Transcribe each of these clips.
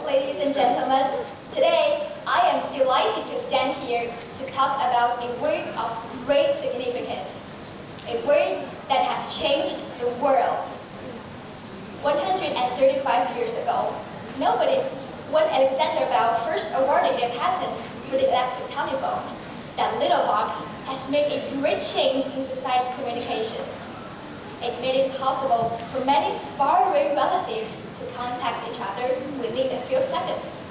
ladies and gentlemen. Today, I am delighted to stand here to talk about a word of great significance, a word that has changed the world. 135 years ago, when Alexander Bell first awarded a patent for the electric telephone, that little box has made a great change in society's communication. It made it possible for many faraway relatives to contact each other within a few seconds.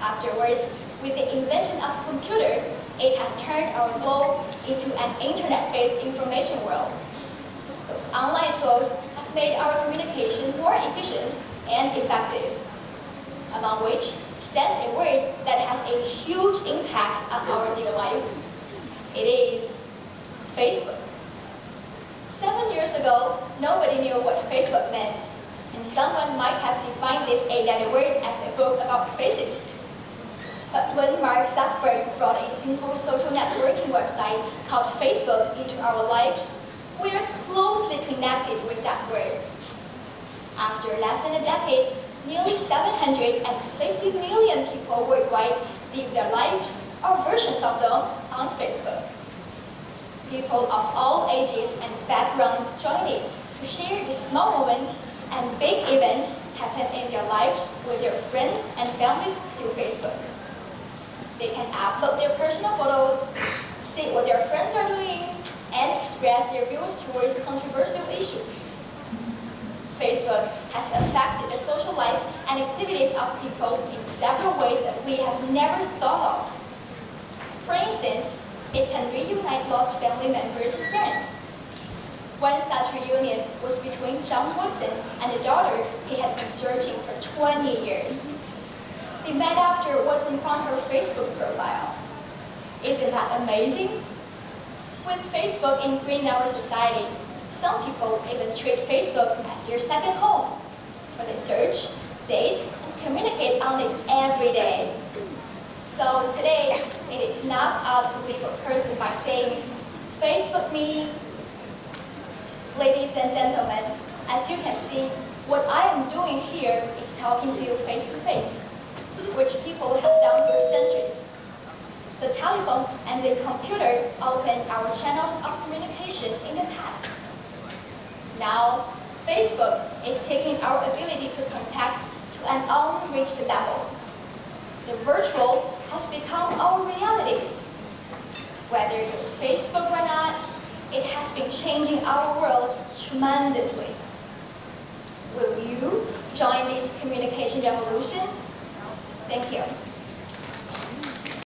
Afterwards, with the invention of the computer, it has turned our globe into an internet-based information world. Those online tools have made our communication more efficient and effective, among which stands a word that has a huge impact on our daily life. It is Facebook. 7 years ago, nobody knew what Facebook meant, and someone might have defined this eight-letter word as a book about faces. But when Mark Zuckerberg brought a simple social networking website called Facebook into our lives, we are closely connected with that word. After less than a decade, nearly 750 million people worldwide live their lives or versions of them on Facebook. People of all ages and backgrounds join it to share the small moments and big events happen in their lives with their friends and families through Facebook. They can upload their personal photos, see what their friends are doing, and express their views towards controversial issues. Facebook has affected the social life and activities of people in several ways that we have never thought of. For instance, it can reunite lost family members and friends. One such reunion was between John Woodson and a daughter he had been searching for 20 years. They met after Woodson found her Facebook profile. Isn't that amazing? With Facebook ingrained in our society, some people even treat Facebook as their second home, where they search, date, and communicate on it every day. So today, it is not us to leave a person by saying, Facebook me. Ladies and gentlemen, as you can see, what I am doing here is talking to you face to face, which people have done for centuries. The telephone and the computer opened our channels of communication in the past. Now, Facebook is taking our ability to contact to an unreached level. The virtual has become our reality. Whether you're Facebook or not, it has been changing our world tremendously. Will you join this communication revolution? Thank you.